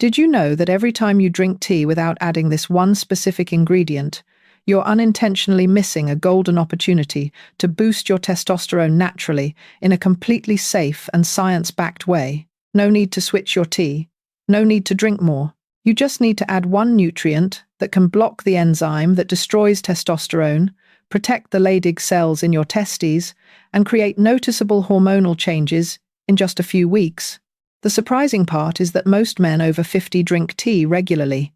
Did you know that every time you drink tea without adding this one specific ingredient, you're unintentionally missing a golden opportunity to boost your testosterone naturally in a completely safe and science-backed way? No need to switch your tea. No need to drink more. You just need to add one nutrient that can block the enzyme that destroys testosterone, protect the Leydig cells in your testes, and create noticeable hormonal changes in just a few weeks. The surprising part is that most men over 50 drink tea regularly.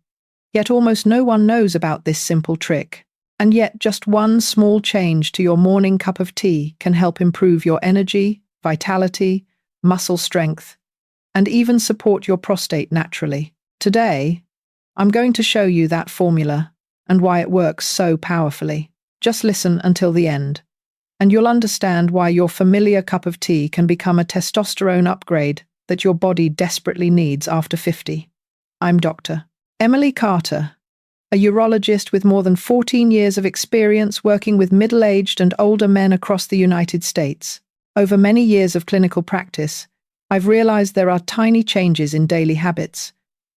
Yet almost no one knows about this simple trick. And yet just one small change to your morning cup of tea can help improve your energy, vitality, muscle strength, and even support your prostate naturally. Today, I'm going to show you that formula and why it works so powerfully. Just listen until the end, and you'll understand why your familiar cup of tea can become a testosterone upgrade that your body desperately needs after 50. I'm Dr. Emily Carter, a urologist with more than 14 years of experience working with middle-aged and older men across the United States. Over many years of clinical practice, I've realized there are tiny changes in daily habits,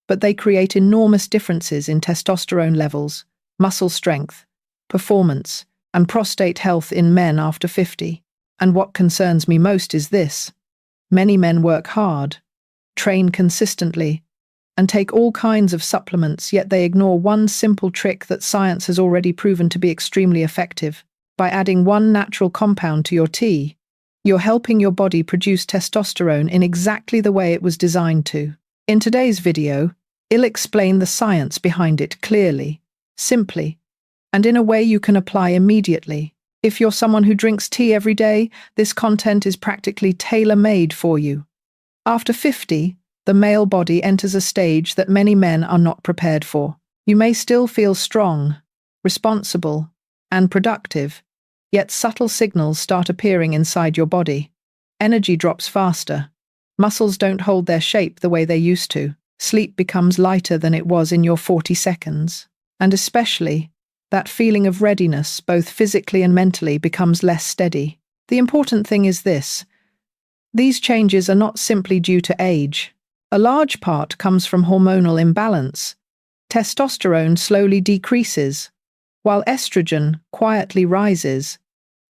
but they create enormous differences in testosterone levels, muscle strength, performance, and prostate health in men after 50. And what concerns me most is this. Many men work hard, train consistently, and take all kinds of supplements, yet they ignore one simple trick that science has already proven to be extremely effective. By adding one natural compound to your tea, you're helping your body produce testosterone in exactly the way it was designed to. In today's video, I'll explain the science behind it clearly, simply, and in a way you can apply immediately. If you're someone who drinks tea every day, this content is practically tailor-made for you. After 50, the male body enters a stage that many men are not prepared for. You may still feel strong, responsible, and productive, yet subtle signals start appearing inside your body. Energy drops faster. Muscles don't hold their shape the way they used to. Sleep becomes lighter than it was in your 40 seconds. And especially, that feeling of readiness, both physically and mentally, becomes less steady. The important thing is this. These changes are not simply due to age. A large part comes from hormonal imbalance. Testosterone slowly decreases, while estrogen quietly rises,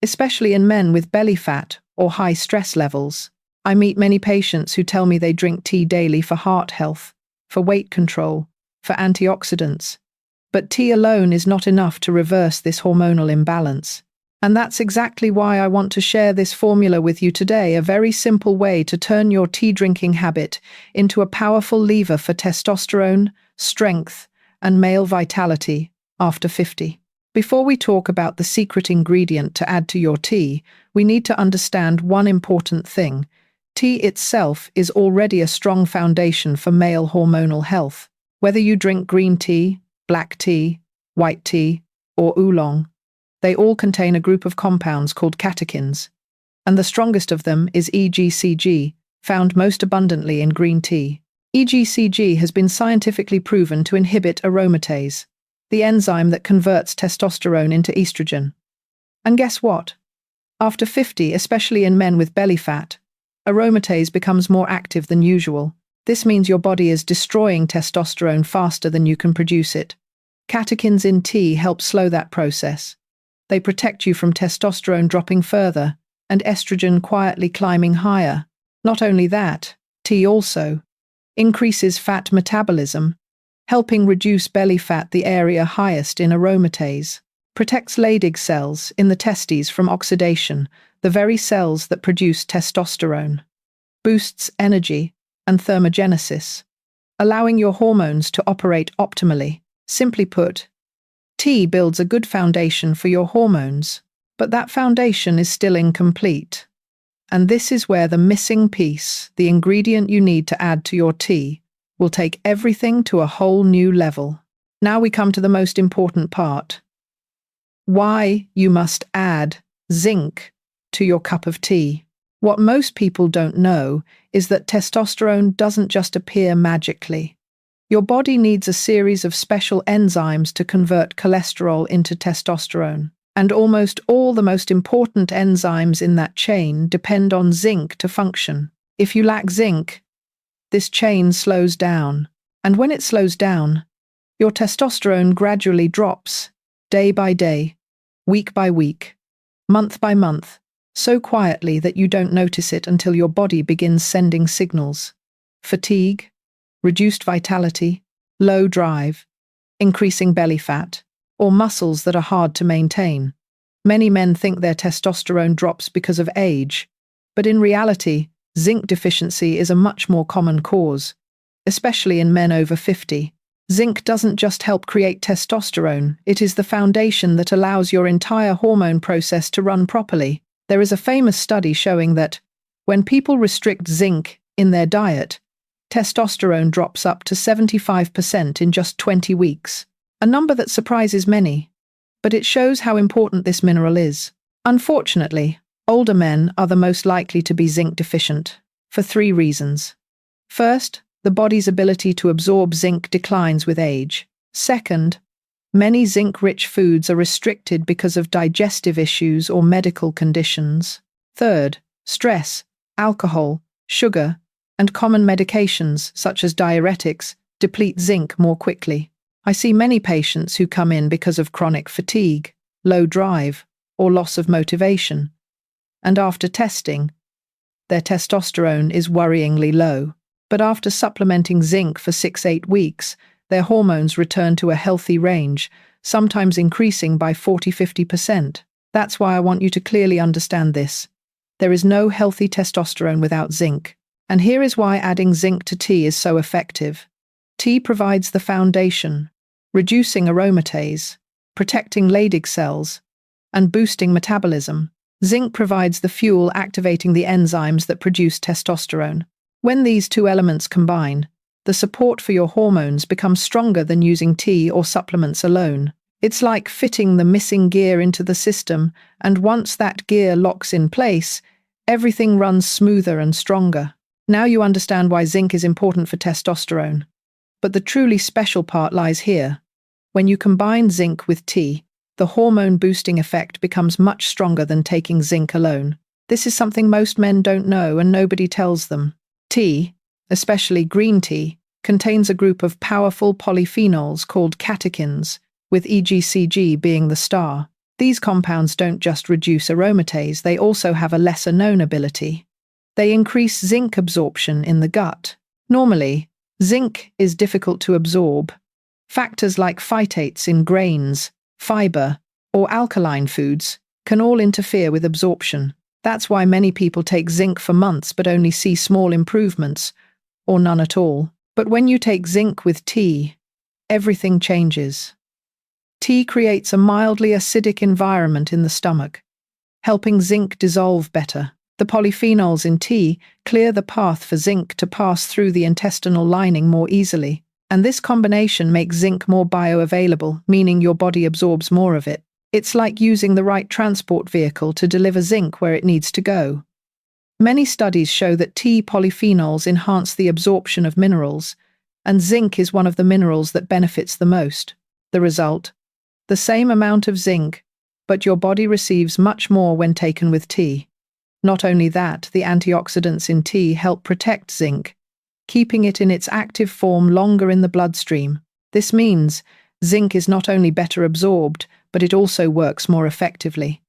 especially in men with belly fat or high stress levels. I meet many patients who tell me they drink tea daily for heart health, for weight control, for antioxidants. But tea alone is not enough to reverse this hormonal imbalance. And that's exactly why I want to share this formula with you today, a very simple way to turn your tea drinking habit into a powerful lever for testosterone, strength, and male vitality after 50. Before we talk about the secret ingredient to add to your tea, we need to understand one important thing. Tea itself is already a strong foundation for male hormonal health. Whether you drink green tea, black tea, white tea, or oolong, they all contain a group of compounds called catechins, and the strongest of them is EGCG, found most abundantly in green tea. EGCG has been scientifically proven to inhibit aromatase, the enzyme that converts testosterone into estrogen. And guess what? After 50, especially in men with belly fat, aromatase becomes more active than usual. This means your body is destroying testosterone faster than you can produce it. Catechins in tea help slow that process. They protect you from testosterone dropping further and estrogen quietly climbing higher. Not only that, tea also increases fat metabolism, helping reduce belly fat, the area highest in aromatase, protects Leydig cells in the testes from oxidation, the very cells that produce testosterone, boosts energy and thermogenesis, allowing your hormones to operate optimally. Simply put, tea builds a good foundation for your hormones, but that foundation is still incomplete. And this is where the missing piece, the ingredient you need to add to your tea, will take everything to a whole new level. Now we come to the most important part. Why you must add zinc to your cup of tea. What most people don't know is that testosterone doesn't just appear magically. Your body needs a series of special enzymes to convert cholesterol into testosterone. And almost all the most important enzymes in that chain depend on zinc to function. If you lack zinc, this chain slows down, And when it slows down, your testosterone gradually drops, day by day, week by week, month by month, so quietly that you don't notice it until your body begins sending signals. Fatigue, reduced vitality, low drive, increasing belly fat, or muscles that are hard to maintain. Many men think their testosterone drops because of age, but in reality, zinc deficiency is a much more common cause, especially in men over 50. Zinc doesn't just help create testosterone, it is the foundation that allows your entire hormone process to run properly. There is a famous study showing that when people restrict zinc in their diet, testosterone drops up to 75% in just 20 weeks, a number that surprises many, but it shows how important this mineral is. Unfortunately, older men are the most likely to be zinc deficient, for 3 reasons. First, the body's ability to absorb zinc declines with age. Second, many zinc-rich foods are restricted because of digestive issues or medical conditions. Third, stress, alcohol, sugar, and common medications, such as diuretics, deplete zinc more quickly. I see many patients who come in because of chronic fatigue, low drive, or loss of motivation, and after testing, their testosterone is worryingly low. But after supplementing zinc for 6-8 weeks, their hormones return to a healthy range, sometimes increasing by 40–50%. That's why I want you to clearly understand this. There is no healthy testosterone without zinc. And here is why adding zinc to tea is so effective. Tea provides the foundation, reducing aromatase, protecting Leydig cells, and boosting metabolism. Zinc provides the fuel activating the enzymes that produce testosterone. When these 2 elements combine, the support for your hormones becomes stronger than using tea or supplements alone. It's like fitting the missing gear into the system, and once that gear locks in place, everything runs smoother and stronger. Now you understand why zinc is important for testosterone. But the truly special part lies here. When you combine zinc with tea, the hormone-boosting effect becomes much stronger than taking zinc alone. This is something most men don't know and nobody tells them. Tea, especially green tea, contains a group of powerful polyphenols called catechins, with EGCG being the star. These compounds don't just reduce aromatase, they also have a lesser-known ability. They increase zinc absorption in the gut. Normally, zinc is difficult to absorb. Factors like phytates in grains, fiber, or alkaline foods can all interfere with absorption. That's why many people take zinc for months but only see small improvements, or none at all. But when you take zinc with tea, everything changes. Tea creates a mildly acidic environment in the stomach, helping zinc dissolve better. The polyphenols in tea clear the path for zinc to pass through the intestinal lining more easily, and this combination makes zinc more bioavailable, meaning your body absorbs more of it. It's like using the right transport vehicle to deliver zinc where it needs to go. Many studies show that tea polyphenols enhance the absorption of minerals, and zinc is one of the minerals that benefits the most. The result? The same amount of zinc, but your body receives much more when taken with tea. Not only that, the antioxidants in tea help protect zinc, keeping it in its active form longer in the bloodstream. This means zinc is not only better absorbed, but it also works more effectively.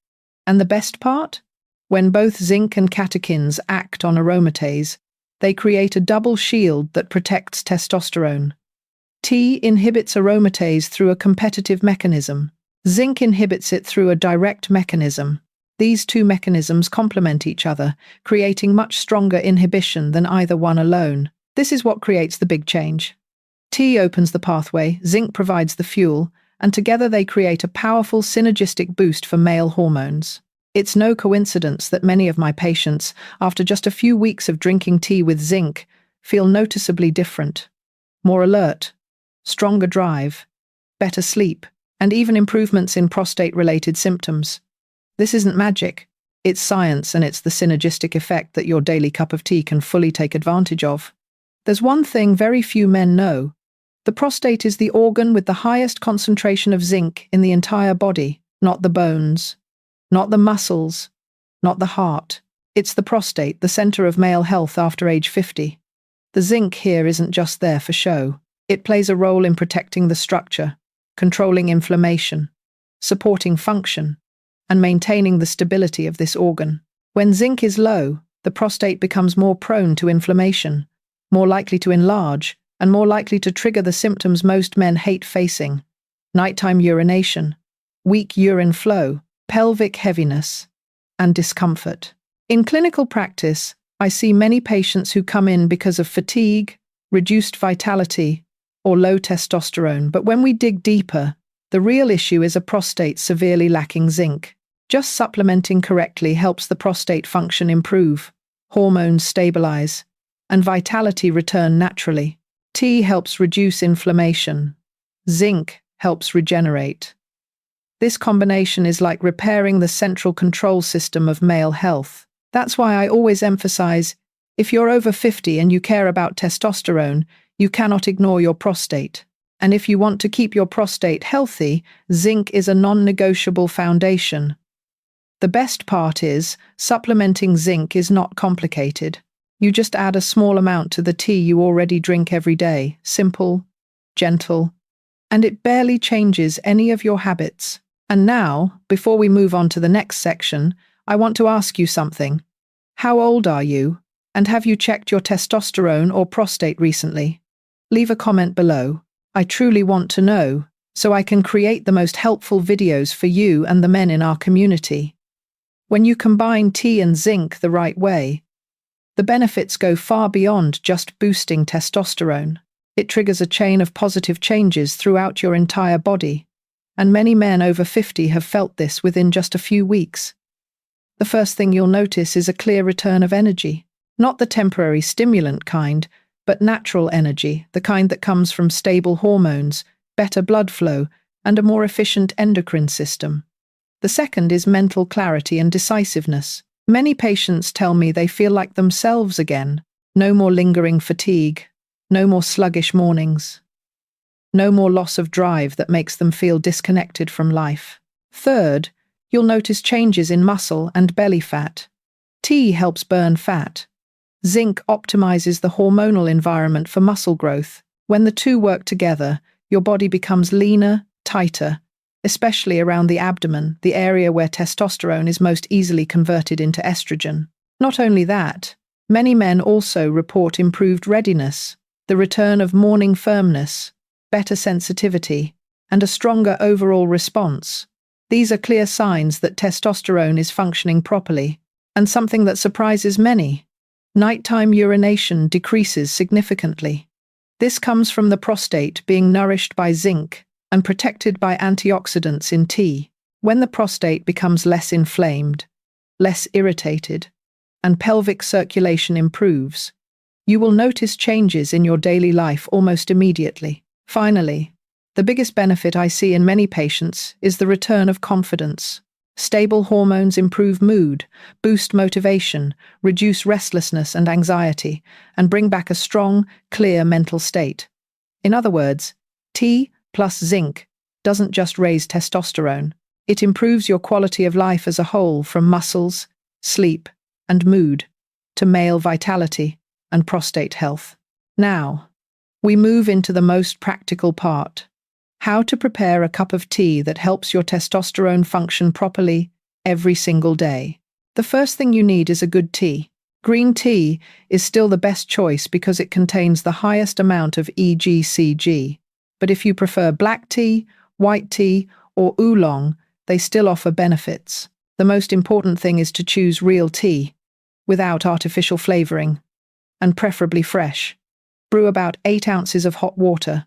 And the best part? When both zinc and catechins act on aromatase, they create a double shield that protects testosterone. Tea inhibits aromatase through a competitive mechanism. Zinc inhibits it through a direct mechanism. These 2 mechanisms complement each other, creating much stronger inhibition than either one alone. This is what creates the big change. Tea opens the pathway, zinc provides the fuel, and together they create a powerful synergistic boost for male hormones. It's no coincidence that many of my patients, after just a few weeks of drinking tea with zinc, feel noticeably different. More alert, stronger drive, better sleep, and even improvements in prostate-related symptoms. This isn't magic. It's science, and it's the synergistic effect that your daily cup of tea can fully take advantage of. There's one thing very few men know. The prostate is the organ with the highest concentration of zinc in the entire body, not the bones, not the muscles, not the heart. It's the prostate, the center of male health after age 50. The zinc here isn't just there for show. It plays a role in protecting the structure, controlling inflammation, supporting function, and maintaining the stability of this organ. When zinc is low, the prostate becomes more prone to inflammation, more likely to enlarge, and more likely to trigger the symptoms most men hate facing: nighttime urination, weak urine flow, pelvic heaviness, and discomfort. In clinical practice, I see many patients who come in because of fatigue, reduced vitality, or low testosterone, but when we dig deeper, the real issue is a prostate severely lacking zinc. Just supplementing correctly helps the prostate function improve, hormones stabilize, and vitality return naturally. Tea helps reduce inflammation. Zinc helps regenerate. This combination is like repairing the central control system of male health. That's why I always emphasize, if you're over 50 and you care about testosterone, you cannot ignore your prostate. And if you want to keep your prostate healthy, zinc is a non-negotiable foundation. The best part is, supplementing zinc is not complicated. You just add a small amount to the tea you already drink every day. Simple, gentle, and it barely changes any of your habits. And now, before we move on to the next section, I want to ask you something. How old are you? And have you checked your testosterone or prostate recently? Leave a comment below. I truly want to know, so I can create the most helpful videos for you and the men in our community. When you combine tea and zinc the right way, the benefits go far beyond just boosting testosterone. It triggers a chain of positive changes throughout your entire body, and many men over 50 have felt this within just a few weeks. The first thing you'll notice is a clear return of energy. Not the temporary stimulant kind, but natural energy, the kind that comes from stable hormones, better blood flow, and a more efficient endocrine system. The second is mental clarity and decisiveness. Many patients tell me they feel like themselves again. No more lingering fatigue, no more sluggish mornings, no more loss of drive that makes them feel disconnected from life. Third, you'll notice changes in muscle and belly fat. Tea helps burn fat. Zinc optimizes the hormonal environment for muscle growth. When the two work together, your body becomes leaner, tighter, especially around the abdomen, the area where testosterone is most easily converted into estrogen. Not only that, many men also report improved readiness, the return of morning firmness, better sensitivity, and a stronger overall response. These are clear signs that testosterone is functioning properly. And something that surprises many: nighttime urination decreases significantly. This comes from the prostate being nourished by zinc and protected by antioxidants in tea. When the prostate becomes less inflamed, less irritated, and pelvic circulation improves, you will notice changes in your daily life almost immediately. Finally, the biggest benefit I see in many patients is the return of confidence. Stable hormones improve mood, boost motivation, reduce restlessness and anxiety, and bring back a strong, clear mental state. In other words, tea plus zinc doesn't just raise testosterone, it improves your quality of life as a whole, from muscles, sleep, and mood, to male vitality and prostate health. Now, we move into the most practical part: how to prepare a cup of tea that helps your testosterone function properly every single day. The first thing you need is a good tea. Green tea is still the best choice because it contains the highest amount of EGCG. But if you prefer black tea, white tea, or oolong, they still offer benefits. The most important thing is to choose real tea, without artificial flavoring, and preferably fresh. Brew about 8 ounces of hot water,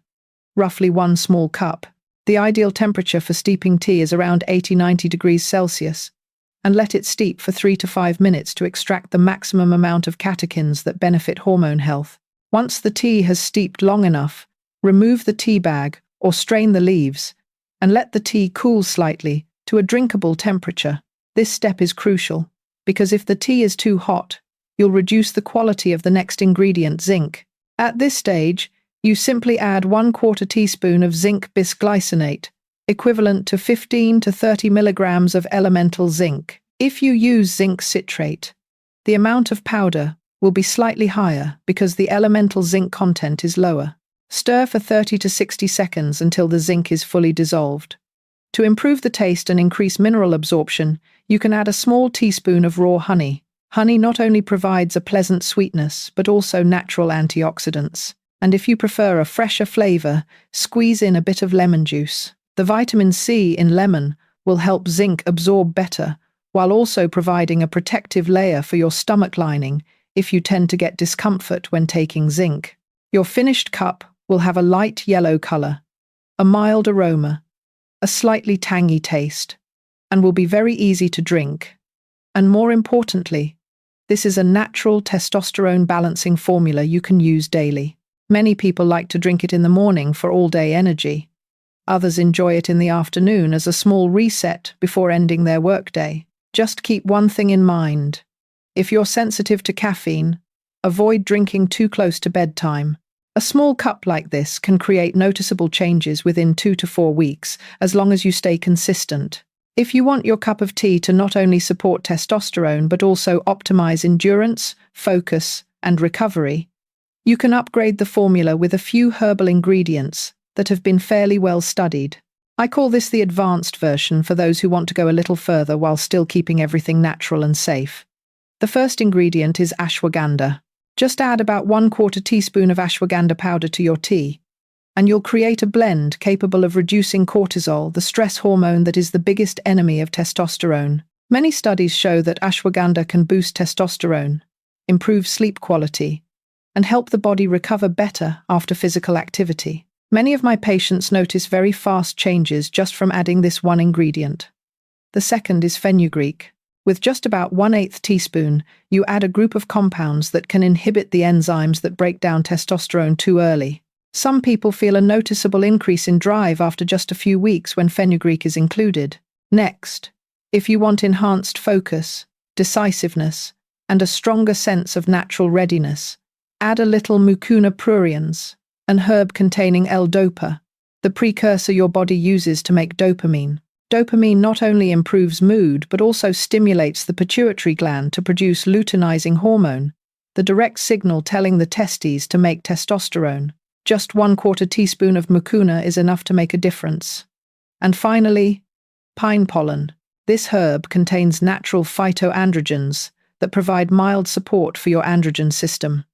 roughly 1 small cup. The ideal temperature for steeping tea is around 80–90 degrees Celsius, and let it steep for 3 to 5 minutes to extract the maximum amount of catechins that benefit hormone health. Once the tea has steeped long enough, remove the tea bag or strain the leaves, and let the tea cool slightly to a drinkable temperature. This step is crucial, because if the tea is too hot, you'll reduce the quality of the next ingredient, zinc. At this stage, you simply add 1/4 teaspoon of zinc bisglycinate, equivalent to 15 to 30 milligrams of elemental zinc. If you use zinc citrate, the amount of powder will be slightly higher because the elemental zinc content is lower. Stir for 30 to 60 seconds until the zinc is fully dissolved. To improve the taste and increase mineral absorption, you can add a small teaspoon of raw honey. Honey not only provides a pleasant sweetness, but also natural antioxidants. And if you prefer a fresher flavor, squeeze in a bit of lemon juice. The vitamin C in lemon will help zinc absorb better, while also providing a protective layer for your stomach lining if you tend to get discomfort when taking zinc. Your finished cup will have a light yellow color, a mild aroma, a slightly tangy taste, and will be very easy to drink. And more importantly, this is a natural testosterone balancing formula you can use daily. Many people like to drink it in the morning for all-day energy. Others enjoy it in the afternoon as a small reset before ending their workday. Just keep one thing in mind. If you're sensitive to caffeine, avoid drinking too close to bedtime. A small cup like this can create noticeable changes within 2 to 4 weeks, as long as you stay consistent. If you want your cup of tea to not only support testosterone but also optimize endurance, focus, and recovery, you can upgrade the formula with a few herbal ingredients that have been fairly well studied. I call this the advanced version for those who want to go a little further while still keeping everything natural and safe. The first ingredient is ashwagandha. Just add about 1/4 teaspoon of ashwagandha powder to your tea, and you'll create a blend capable of reducing cortisol, the stress hormone that is the biggest enemy of testosterone. Many studies show that ashwagandha can boost testosterone, improve sleep quality, and help the body recover better after physical activity. Many of my patients notice very fast changes just from adding this one ingredient. The second is fenugreek. With just about 1/8 teaspoon, you add a group of compounds that can inhibit the enzymes that break down testosterone too early. Some people feel a noticeable increase in drive after just a few weeks when fenugreek is included. Next, if you want enhanced focus, decisiveness, and a stronger sense of natural readiness, add a little mucuna pruriens, an herb containing L-dopa, the precursor your body uses to make dopamine. Dopamine not only improves mood but also stimulates the pituitary gland to produce luteinizing hormone, the direct signal telling the testes to make testosterone. Just 1/4 teaspoon of mucuna is enough to make a difference. And finally, pine pollen. This herb contains natural phytoandrogens that provide mild support for your androgen system.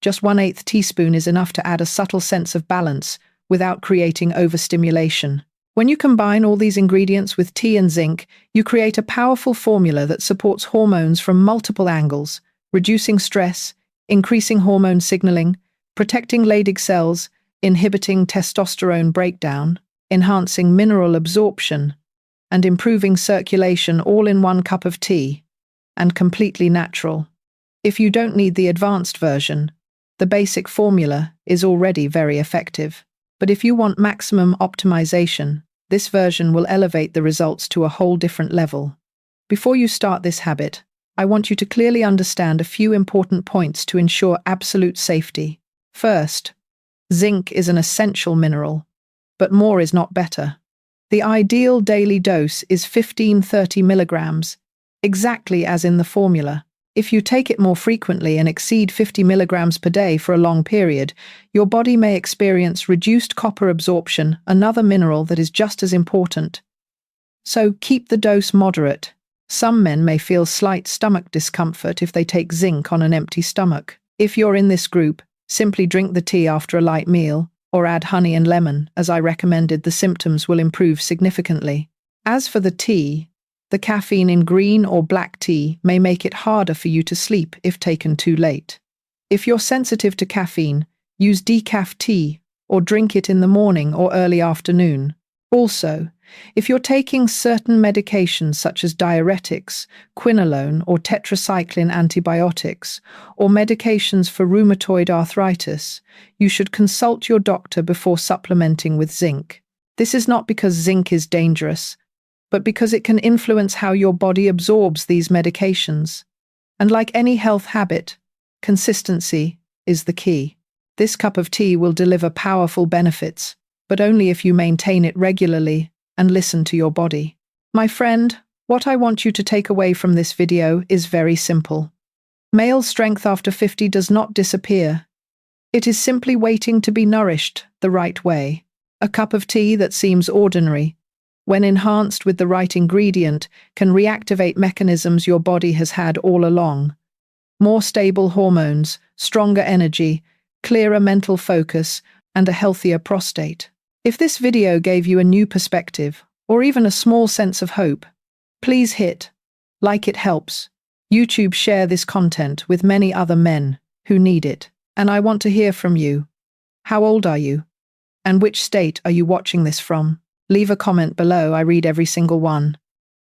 Just 1/8 teaspoon is enough to add a subtle sense of balance without creating overstimulation. When you combine all these ingredients with tea and zinc, you create a powerful formula that supports hormones from multiple angles, reducing stress, increasing hormone signaling, protecting Leydig cells, inhibiting testosterone breakdown, enhancing mineral absorption, and improving circulation all in one cup of tea, and completely natural. If you don't need the advanced version, the basic formula is already very effective. But if you want maximum optimization, this version will elevate the results to a whole different level. Before you start this habit, I want you to clearly understand a few important points to ensure absolute safety. First, zinc is an essential mineral, but more is not better. The ideal daily dose is 15-30 milligrams, exactly as in the formula. If you take it more frequently and exceed 50 milligrams per day for a long period, your body may experience reduced copper absorption, another mineral that is just as important. So keep the dose moderate. Some men may feel slight stomach discomfort if they take zinc on an empty stomach. If you're in this group, simply drink the tea after a light meal, or add honey and lemon. As I recommended, the symptoms will improve significantly. As for the tea, the caffeine in green or black tea may make it harder for you to sleep if taken too late. If you're sensitive to caffeine, use decaf tea or drink it in the morning or early afternoon. Also, if you're taking certain medications such as diuretics, quinolone or tetracycline antibiotics, or medications for rheumatoid arthritis, you should consult your doctor before supplementing with zinc. This is not because zinc is dangerous, but because it can influence how your body absorbs these medications. And like any health habit, consistency is the key. This cup of tea will deliver powerful benefits, but only if you maintain it regularly and listen to your body. My friend, what I want you to take away from this video is very simple. Male strength after 50 does not disappear. It is simply waiting to be nourished the right way. A cup of tea that seems ordinary, when enhanced with the right ingredient, can reactivate mechanisms your body has had all along. More stable hormones, stronger energy, clearer mental focus, and a healthier prostate. If this video gave you a new perspective, or even a small sense of hope, please hit like. It helps YouTube share this content with many other men who need it. And I want to hear from you. How old are you? And which state are you watching this from? Leave a comment below. I read every single one.